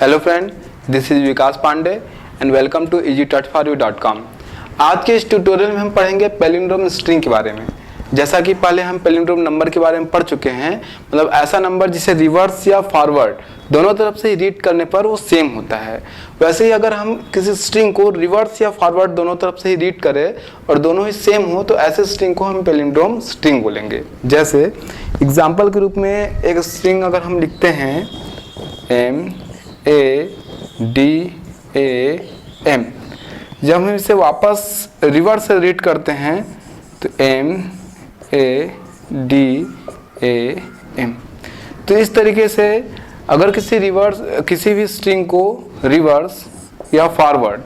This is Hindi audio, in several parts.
Hello friend, this is Vikas Pandey and welcome to easytouchforyou.com। आज के इस ट्यूटोरियल में हम पढ़ेंगे पैलिंड्रोम स्ट्रिंग के बारे में। जैसा कि पहले हम पैलिंड्रोम नंबर के बारे में पढ़ चुके हैं, मतलब ऐसा नंबर जिसे रिवर्स या फॉरवर्ड दोनों तरफ से रीड करने पर वो सेम होता है। वैसे ही अगर हम किसी स्ट्रिंग को रिवर्स या फॉरवर्ड दोनों तरफ से ही रीड करें और दोनों ही सेम हो तो ऐसे स्ट्रिंग को हम पैलिंड्रोम स्ट्रिंग बोलेंगे। जैसे एग्जाम्पल के रूप में एक स्ट्रिंग अगर हम लिखते हैं MADAM, जब हम इसे वापस रिवर्स से रीड करते हैं तो MADAM। तो इस तरीके से अगर किसी भी स्ट्रिंग को रिवर्स या फॉरवर्ड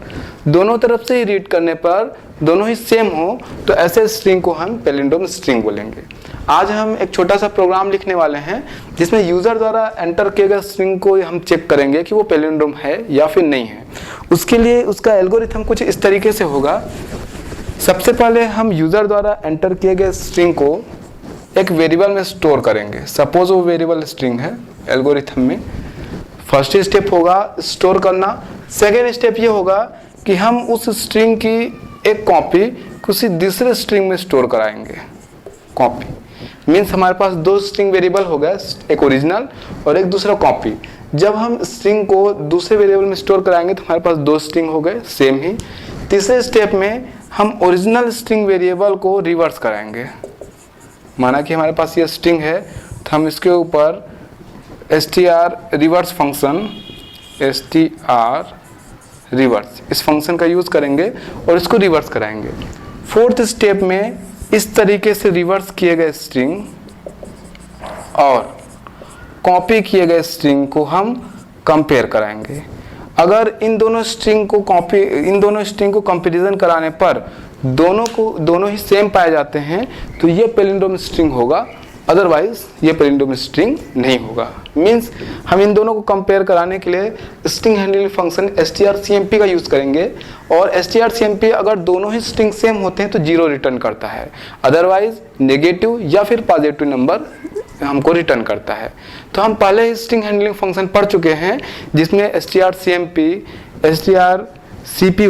दोनों तरफ से ही रीड करने पर दोनों ही सेम हो तो ऐसे स्ट्रिंग को हम पैलिंड्रोम स्ट्रिंग बोलेंगे। आज हम एक छोटा सा प्रोग्राम लिखने वाले हैं जिसमें यूजर द्वारा एंटर किए गए स्ट्रिंग को हम चेक करेंगे कि वो पैलिंड्रोम है या फिर नहीं है। उसके लिए उसका एल्गोरिथम कुछ इस तरीके से होगा। सबसे पहले हम यूजर द्वारा एंटर किए गए स्ट्रिंग को एक वेरिएबल में स्टोर करेंगे। सपोज वो वेरिएबल स्ट्रिंग है। एल्गोरिथम में फर्स्ट स्टेप होगा स्टोर करना। सेकेंड स्टेप ये होगा कि हम उस स्ट्रिंग की एक कॉपी किसी दूसरे स्ट्रिंग में स्टोर कराएंगे। कॉपी मीन्स हमारे पास दो स्ट्रिंग वेरिएबल हो गए, एक ओरिजिनल और एक दूसरा कॉपी। जब हम स्ट्रिंग को दूसरे वेरिएबल में स्टोर कराएंगे तो हमारे पास दो स्ट्रिंग हो गए सेम ही। तीसरे स्टेप में हम ओरिजिनल स्ट्रिंग वेरिएबल को रिवर्स कराएंगे। माना कि हमारे पास ये स्ट्रिंग है तो हम इसके ऊपर str reverse function str reverse इस फंक्शन का यूज करेंगे और इसको रिवर्स कराएंगे। फोर्थ स्टेप में इस तरीके से रिवर्स किए गए स्ट्रिंग और कॉपी किए गए स्ट्रिंग को हम कंपेयर कराएंगे। अगर इन दोनों स्ट्रिंग को कंपैरिजन कराने पर दोनों ही सेम पाए जाते हैं तो ये पैलिंड्रोम स्ट्रिंग होगा, अदरवाइज ये पैलिंड्रोम स्ट्रिंग नहीं होगा। मीन्स हम इन दोनों को कंपेयर कराने के लिए स्ट्रिंग हैंडलिंग फंक्शन strcmp का यूज करेंगे और strcmp अगर दोनों ही स्ट्रिंग सेम होते हैं तो 0 रिटर्न करता है, अदरवाइज नेगेटिव या फिर पॉजिटिव नंबर हमको रिटर्न करता है। तो हम पहले ही स्ट्रिंग हैंडलिंग फंक्शन पढ़ चुके हैं जिसमें strcmp strcpy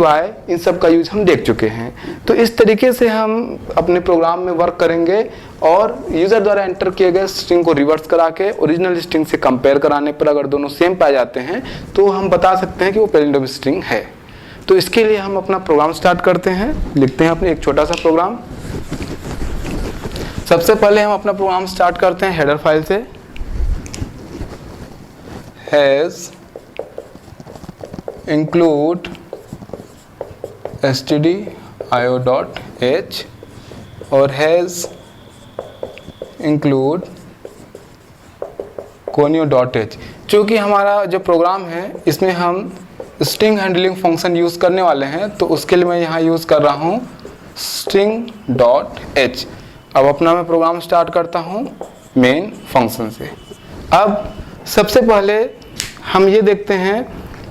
इन सब का यूज हम देख चुके हैं। तो इस तरीके से हम अपने प्रोग्राम में वर्क करेंगे और यूजर द्वारा एंटर किए गए स्ट्रिंग को रिवर्स करा के ओरिजिनल स्ट्रिंग से कंपेयर कराने पर अगर दोनों सेम पाए जाते हैं तो हम बता सकते हैं कि वो पैलिंड्रोम स्ट्रिंग है। तो इसके लिए हम अपना प्रोग्राम स्टार्ट करते हैं। लिखते हैं अपने एक छोटा सा प्रोग्राम। सबसे पहले हम अपना प्रोग्राम स्टार्ट करते हैं हेडर फाइल से। हैज इंक्लूड stdio.h और हैज इंक्लूड conio.h। चूँकि हमारा जो प्रोग्राम है इसमें हम स्ट्रिंग हैंडलिंग फंक्शन यूज़ करने वाले हैं तो उसके लिए मैं यहाँ यूज़ कर रहा हूँ string.h। अब अपना मैं प्रोग्राम स्टार्ट करता हूँ मेन फंक्शन से। अब सबसे पहले हम ये देखते हैं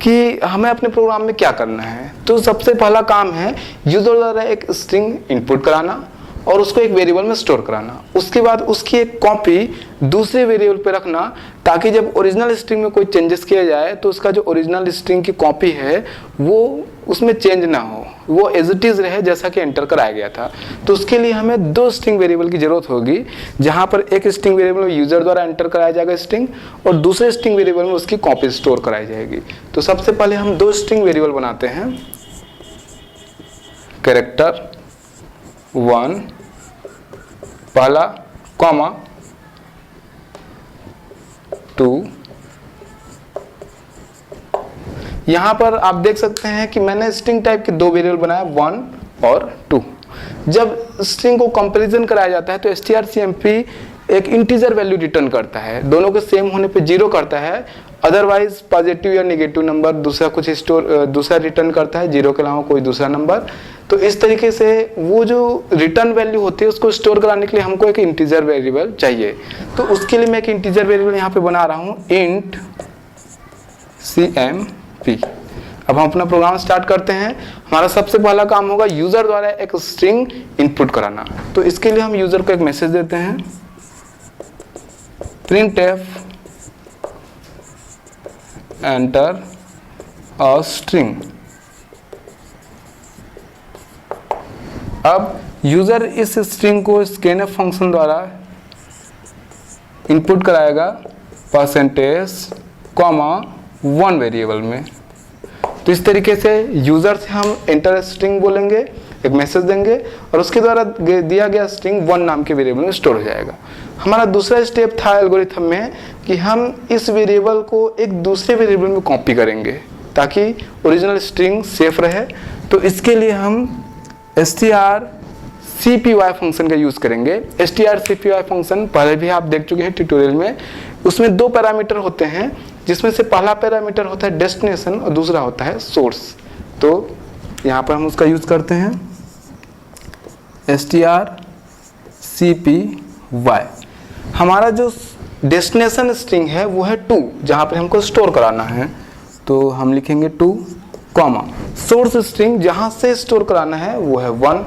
कि हमें अपने प्रोग्राम में क्या करना है। तो सबसे पहला काम है यूजर द्वारा एक स्ट्रिंग इनपुट कराना और उसको एक वेरिएबल में स्टोर कराना। उसके बाद उसकी एक कॉपी दूसरे वेरिएबल पे रखना ताकि जब ओरिजिनल स्ट्रिंग में कोई चेंजेस किया जाए तो उसका जो ओरिजिनल स्ट्रिंग की कॉपी है वो उसमें चेंज ना हो, वो एज इट इज रहे जैसा कि एंटर कराया गया था। तो उसके लिए हमें दो स्ट्रिंग वेरिएबल की जरूरत होगी, जहां पर एक स्ट्रिंग वेरिएबल में यूजर द्वारा एंटर कराया जाएगा स्ट्रिंग और दूसरे स्ट्रिंग वेरिएबल में उसकी कॉपी स्टोर कराई जाएगी। तो सबसे पहले हम दो स्ट्रिंग वेरिएबल बनाते हैं। कैरेक्टर 1 पहला कॉमा 2। यहां पर आप देख सकते हैं कि मैंने स्ट्रिंग टाइप के दो वेरिएबल बनाया 1 और 2। जब स्ट्रिंग को कंपैरिजन कराया जाता है तो strcmp एक इंटीजर वैल्यू रिटर्न करता है। दोनों के सेम होने पे 0 करता है, अदरवाइज पॉजिटिव या नेगेटिव नंबर दूसरा रिटर्न करता है, 0 के अलावा कोई दूसरा नंबर। तो इस तरीके से वो जो रिटर्न वैल्यू होती है उसको स्टोर कराने के लिए हमको एक इंटीजर वेरिएबल चाहिए। तो उसके लिए मैं एक इंटीजर वेरिएबल यहाँ पे बना रहा हूँ int cmp। अब हम अपना प्रोग्राम स्टार्ट करते हैं। हमारा सबसे पहला काम होगा यूजर द्वारा एक स्ट्रिंग इनपुट कराना। तो इसके लिए हम यूजर को एक मैसेज देते हैं printf एंटर अ स्ट्रिंग। अब यूजर इस स्ट्रिंग को स्कैनफ फंक्शन द्वारा इनपुट कराएगा परसेंटेज कॉमा 1 वेरिएबल में। तो इस तरीके से यूजर से हम एंटर स्ट्रिंग बोलेंगे, एक मैसेज देंगे और उसके द्वारा दिया गया स्ट्रिंग 1 नाम के वेरिएबल में स्टोर हो जाएगा। हमारा दूसरा स्टेप था एल्गोरिथम में कि हम इस वेरिएबल को एक दूसरे वेरिएबल में कॉपी करेंगे ताकि ओरिजिनल स्ट्रिंग सेफ रहे। तो इसके लिए हम strcpy फंक्शन का यूज करेंगे। strcpy फंक्शन पहले भी आप देख चुके हैं ट्यूटोरियल में। उसमें 2 पैरामीटर होते हैं, जिसमें से पहला पैरामीटर होता है डेस्टिनेशन और दूसरा होता है सोर्स। तो यहाँ पर हम उसका यूज करते हैं strcpy। हमारा जो डेस्टिनेशन स्ट्रिंग है वो है 2, जहाँ पर हमको स्टोर कराना है। तो हम लिखेंगे 2 कॉमा सोर्स स्ट्रिंग जहाँ से स्टोर कराना है वो है 1।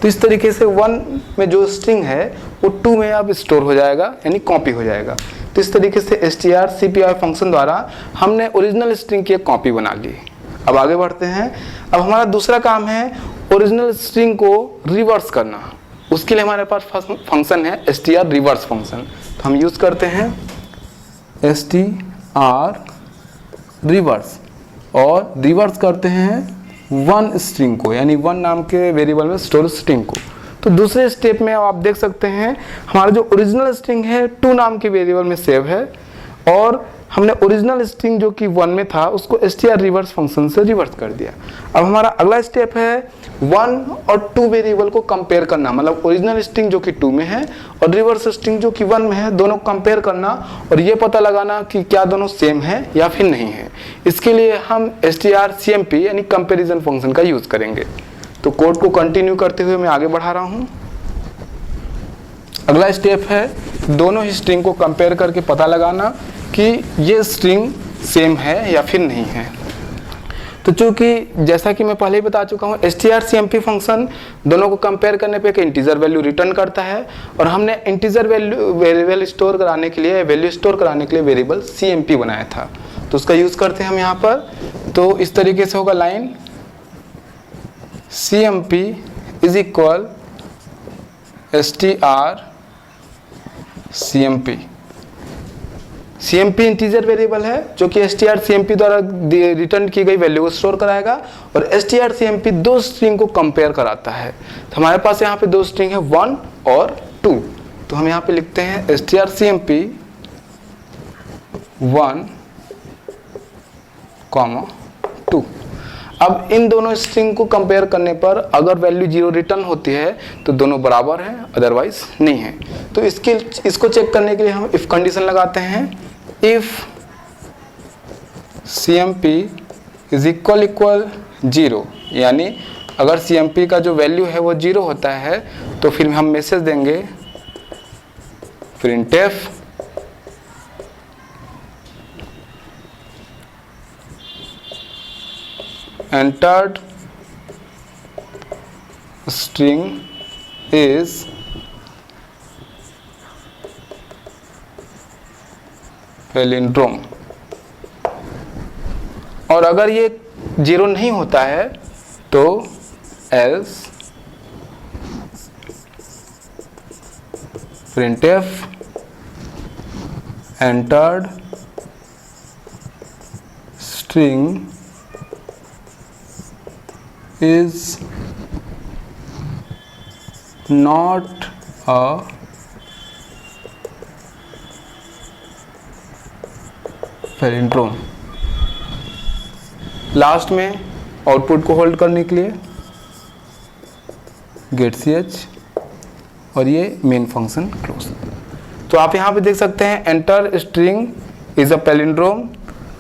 तो इस तरीके से 1 में जो स्ट्रिंग है वो 2 में अब स्टोर हो जाएगा, यानी कॉपी हो जाएगा। तो इस तरीके से strcpy फंक्शन द्वारा हमने ओरिजिनल स्ट्रिंग की एक कॉपी बना ली। अब आगे बढ़ते हैं। अब हमारा दूसरा काम है ओरिजिनल स्ट्रिंग को रिवर्स करना। उसके लिए हमारे पास फंक्शन है str रिवर्स फंक्शन। तो हम यूज करते हैं str रिवर्स और रिवर्स करते हैं 1 स्ट्रिंग को, यानी 1 नाम के वेरिएबल में स्टोर स्ट्रिंग को। तो दूसरे स्टेप में आप देख सकते हैं हमारा जो ओरिजिनल स्ट्रिंग है 2 नाम के वेरिएबल में सेव है और हमने ओरिजिनल स्ट्रिंग जो कि 1 में था उसको str रिवर्स फंक्शन से रिवर्स कर दिया। अब हमारा अगला स्टेप है 1 और 2 वेरिएबल को कंपेयर करना, मतलब ओरिजिनल स्ट्रिंग जो कि 2 में है और रिवर्स स्ट्रिंग जो कि 1 में है, दोनों कंपेयर करना और ये पता लगाना कि क्या दोनों सेम है या फिर नहीं है। इसके लिए हम strcmp यानी कंपेरिजन फंक्शन का यूज करेंगे। तो कोड को कंटिन्यू करते हुए मैं आगे बढ़ा रहा हूँ। अगला स्टेप है दोनों ही स्ट्रिंग को कंपेयर करके पता लगाना कि ये स्ट्रिंग सेम है या फिर नहीं है। तो चूंकि जैसा कि मैं पहले ही बता चुका हूँ strcmp फंक्शन दोनों को कंपेयर करने पे एक इंटीजर वैल्यू रिटर्न करता है और हमने इंटीजर वेरिएबल स्टोर कराने के लिए, वैल्यू स्टोर कराने के लिए वेरिएबल cmp बनाया था। तो उसका यूज करते हैं हम यहाँ पर। तो इस तरीके से होगा line cmp is equal strcmp। cmp integer variable है जो कि strcmp द्वारा रिटर्न की गई वैल्यू को स्टोर कराएगा और strcmp 2 स्ट्रिंग को कंपेयर कराता है। तो हमारे पास यहाँ पे 2 स्ट्रिंग है 1 और 2। तो हम यहाँ पे लिखते हैं strcmp 1, 2। अब इन दोनों स्ट्रिंग को कंपेयर करने पर अगर वैल्यू 0 रिटर्न होती है तो दोनों बराबर हैं, अदरवाइज नहीं है। तो इसको चेक करने के लिए हम इफ कंडीशन लगाते हैं। इफ cmp इज इक्वल 0, यानी अगर cmp का जो वैल्यू है वो 0 होता है तो फिर हम मैसेज देंगे printf entered string is palindrome। और अगर ये 0 नहीं होता है तो else printf entered string is not a palindrome। Last में आउटपुट को होल्ड करने के लिए गेट ch और ये मेन फंक्शन क्लोज। तो आप यहाँ पे देख सकते हैं enter string is a palindrome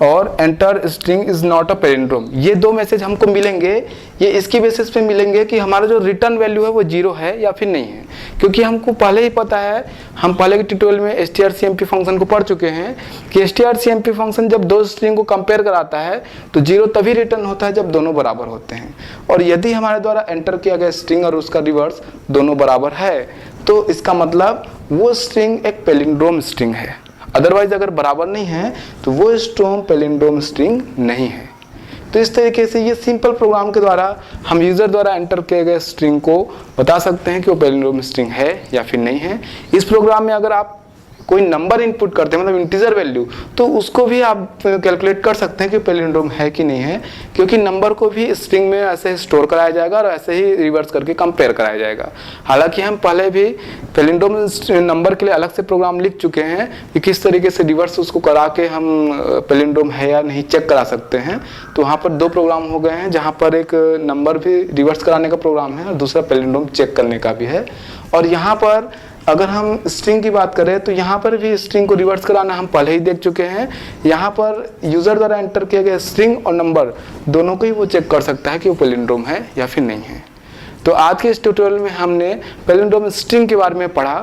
और enter string is not a palindrome. ये 2 मैसेज हमको मिलेंगे, ये इसकी बेसिस पे मिलेंगे कि हमारा जो रिटर्न वैल्यू है वो 0 है या फिर नहीं है। क्योंकि हमको पहले ही पता है, हम पहले के ट्यूटोरियल में strcmp फंक्शन को पढ़ चुके हैं कि strcmp फंक्शन जब 2 स्ट्रिंग को कंपेयर कराता है तो 0 तभी रिटर्न होता है जब दोनों बराबर होते हैं। और यदि हमारे द्वारा एंटर किया गया स्ट्रिंग और उसका रिवर्स दोनों बराबर है तो इसका मतलब वो स्ट्रिंग एक पैलिंड्रोम स्ट्रिंग है। अदरवाइज अगर बराबर नहीं है तो वो स्ट्रिंग पैलिंड्रोम स्ट्रिंग नहीं है। तो इस तरीके से ये सिंपल प्रोग्राम के द्वारा हम यूज़र द्वारा एंटर किए गए स्ट्रिंग को बता सकते हैं कि वो पैलिंड्रोम स्ट्रिंग है या फिर नहीं है। इस प्रोग्राम में अगर आप कोई नंबर इनपुट करते हैं, मतलब इंटीजर वैल्यू, तो उसको भी आप कैलकुलेट कर सकते हैं कि पैलिंड्रोम है कि नहीं है, क्योंकि नंबर को भी स्ट्रिंग में ऐसे ही स्टोर कराया जाएगा और ऐसे ही रिवर्स करके कंपेयर कराया जाएगा। हालांकि हम पहले भी पैलिंड्रोम नंबर के लिए अलग से प्रोग्राम लिख चुके हैं कि किस तरीके से रिवर्स उसको करा के हम पैलिंड्रोम है या नहीं चेक करा सकते हैं। तो वहाँ पर 2 प्रोग्राम हो गए हैं, जहाँ पर एक नंबर भी रिवर्स कराने का प्रोग्राम है और दूसरा पैलिंड्रोम चेक करने का भी है। और यहाँ पर अगर हम स्ट्रिंग की बात करें तो यहाँ पर भी स्ट्रिंग को रिवर्स कराना हम पहले ही देख चुके हैं। यहाँ पर यूज़र द्वारा एंटर किए गए स्ट्रिंग और नंबर दोनों को ही वो चेक कर सकता है कि वो पैलिंड्रोम है या फिर नहीं है। तो आज के इस ट्यूटोरियल में हमने पैलिंड्रोम स्ट्रिंग के बारे में पढ़ा।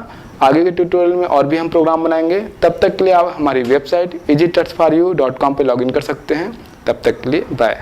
आगे के ट्यूटोरियल में और भी हम प्रोग्राम बनाएंगे। तब तक के लिए आप हमारी वेबसाइट easytutsforyou.com पर लॉगिन कर सकते हैं। तब तक के लिए बाय।